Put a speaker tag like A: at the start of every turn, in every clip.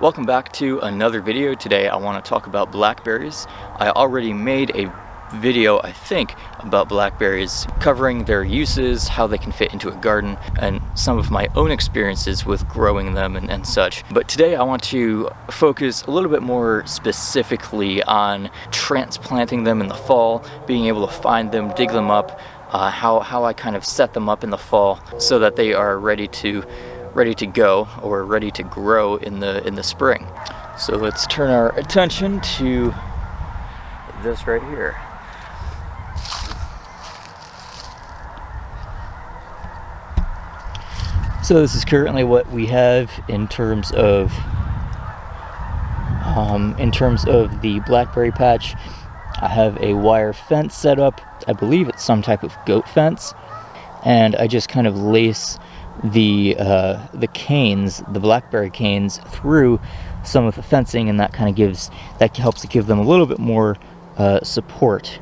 A: Welcome back to another video. Today I want to talk about blackberries. I already made a video, I think, about blackberries, covering their uses, how they can fit into a garden, and some of my own experiences with growing them and such. But today I want to focus a little bit more specifically on transplanting them in the fall, being able to find them, dig them up, how I kind of set them up in the fall so that they are ready to go or ready to grow in the spring. So let's turn our attention to this right here. So this is currently what we have in terms of the blackberry patch. I have a wire fence set up. I believe it's some type of goat fence, and I just kind of lace the canes, the blackberry canes, through some of the fencing, and that helps to give them a little bit more support.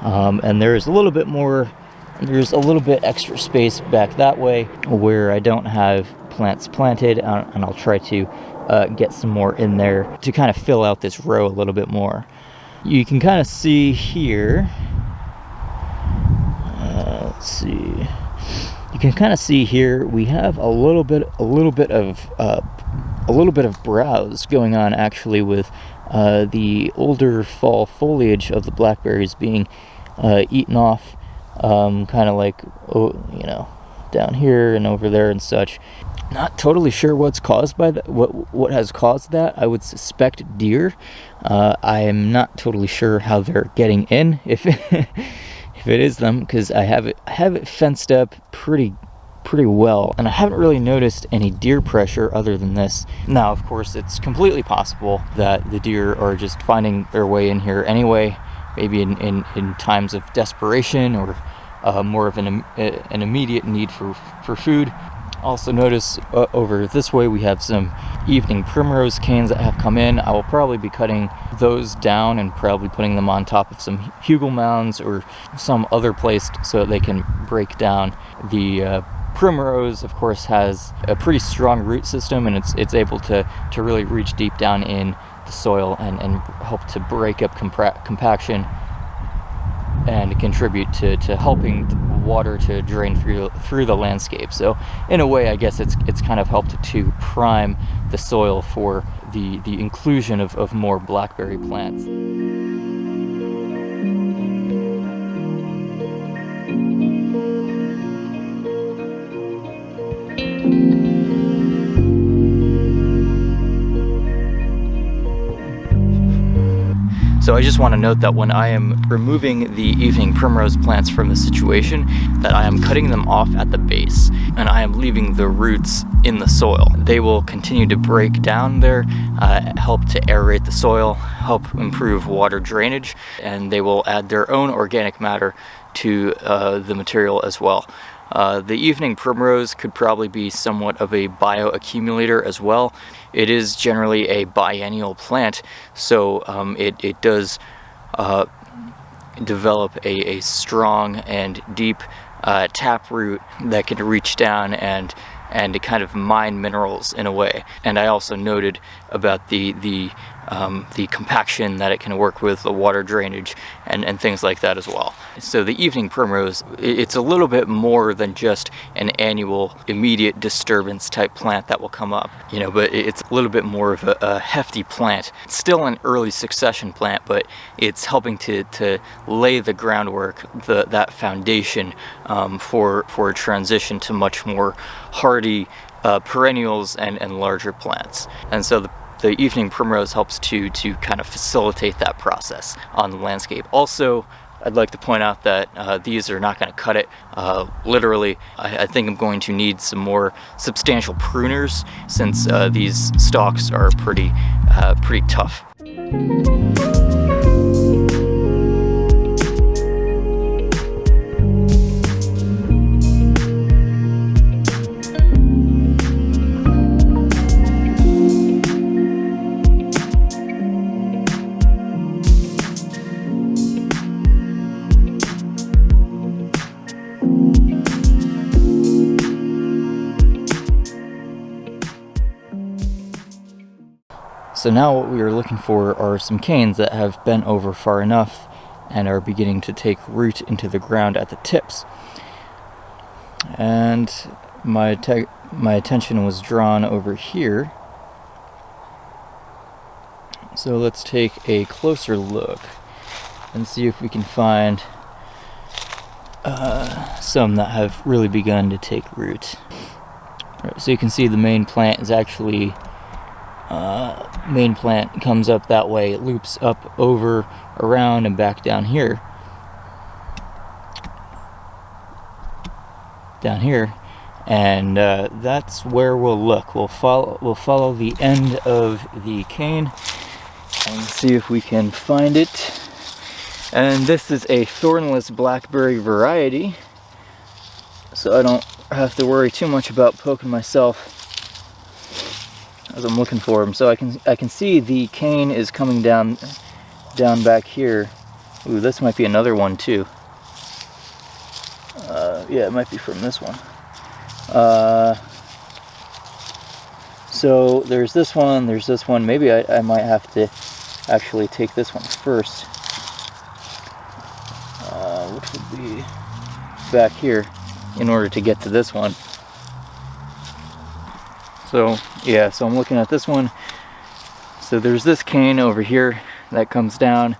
A: And there's a little bit extra space back that way where I don't have plants planted, and I'll try to get some more in there to kind of fill out this row a little bit more. You can kind of see here. Let's see. You can kind of see here we have a little bit of browse going on, actually, with the older fall foliage of the blackberries being eaten off, kind of like, down here and over there and such. Not totally sure what's caused by that. What has caused that? I would suspect deer. I am not totally sure how they're getting in, if it is them, because I have it fenced up pretty well, and I haven't really noticed any deer pressure other than this. Now, of course, it's completely possible that the deer are just finding their way in here anyway, maybe in times of desperation, or more of an immediate need for food. Also notice over this way we have some evening primrose canes that have come in. I will probably be cutting those down and probably putting them on top of some hugel mounds or some other place so that they can break down. The primrose, of course, has a pretty strong root system, and it's able to really reach deep down in the soil and help to break up compaction and contribute to helping water to drain through the landscape. So in a way, I guess it's kind of helped to prime the soil for the inclusion of more blackberry plants. So I just want to note that when I am removing the evening primrose plants from the situation, that I am cutting them off at the base, and I am leaving the roots in the soil. They will continue to break down there, help to aerate the soil, help improve water drainage, and they will add their own organic matter to the material as well. The evening primrose could probably be somewhat of a bioaccumulator as well. It is generally a biennial plant, so it does develop a strong and deep taproot that can reach down and kind of mine minerals in a way. And I also noted about the compaction that it can work with, the water drainage and things like that as well. So the evening primrose, it's a little bit more than just an annual immediate disturbance type plant that will come up, but it's a little bit more of a hefty plant. It's still an early succession plant, but it's helping to lay the groundwork, that foundation for a transition to much more hardy perennials and larger plants. And so the evening primrose helps to kind of facilitate that process on the landscape. Also, I'd like to point out that these are not going to cut it. Literally, I think I'm going to need some more substantial pruners, since these stalks are pretty tough. So now what we are looking for are some canes that have bent over far enough and are beginning to take root into the ground at the tips. And my attention was drawn over here. So let's take a closer look and see if we can find some that have really begun to take root. Right, so you can see the main plant is actually, main plant comes up that way, it loops up, over, around, and back down here. And that's where we'll look. We'll follow the end of the cane and see if we can find it. And this is a thornless blackberry variety, so I don't have to worry too much about poking myself as I'm looking for them. So I can see the cane is coming down back here. Ooh, this might be another one too. Yeah, it might be from this one. So there's this one. Maybe I might have to actually take this one first, which would be back here, in order to get to this one. So yeah, so I'm looking at this one. So there's this cane over here that comes down.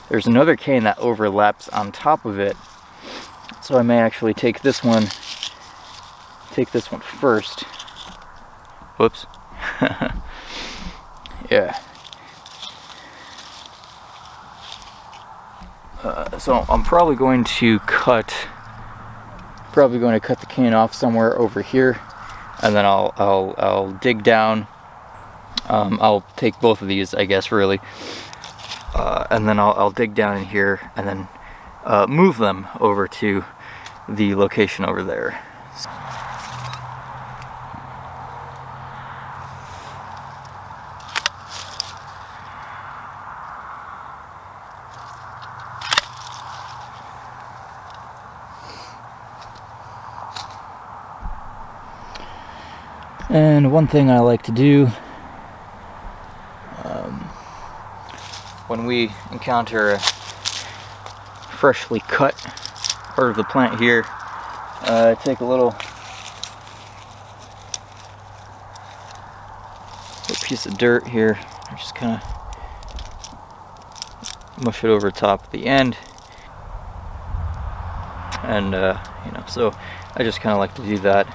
A: There's another cane that overlaps on top of it. So I may actually take this one first. Whoops. Yeah. So I'm probably going to cut the cane off somewhere over here, and then I'll dig down. I'll take both of these, I guess, really, and then I'll dig down in here and then move them over to the location over there. And one thing I like to do when we encounter a freshly cut part of the plant here, take a little piece of dirt here, and just kind of mush it over top of the end, and you know, so I just kind of like to do that.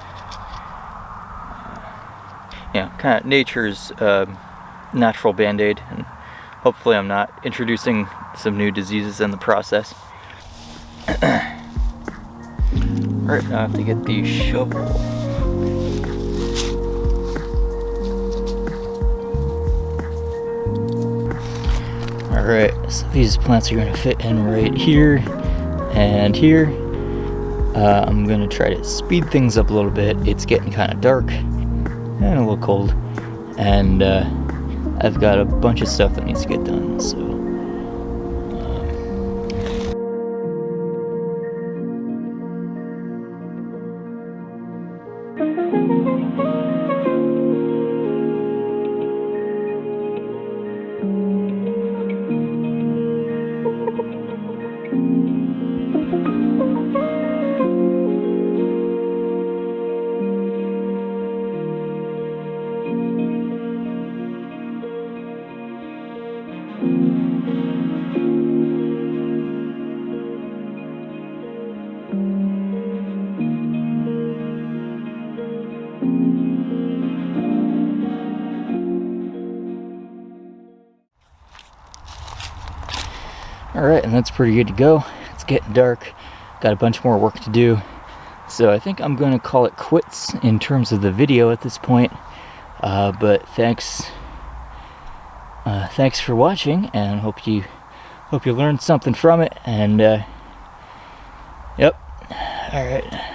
A: Yeah, kind of nature's natural band-aid, and hopefully I'm not introducing some new diseases in the process. Alright, now I have to get the shovel. Alright, so these plants are going to fit in right here and here. I'm going to try to speed things up a little bit. It's getting kind of dark and a little cold, and I've got a bunch of stuff that needs to get done, so alright, and that's pretty good to go. It's getting dark, got a bunch more work to do, so I think I'm going to call it quits in terms of the video at this point. But thanks for watching, and hope you learned something from it. And yep, alright.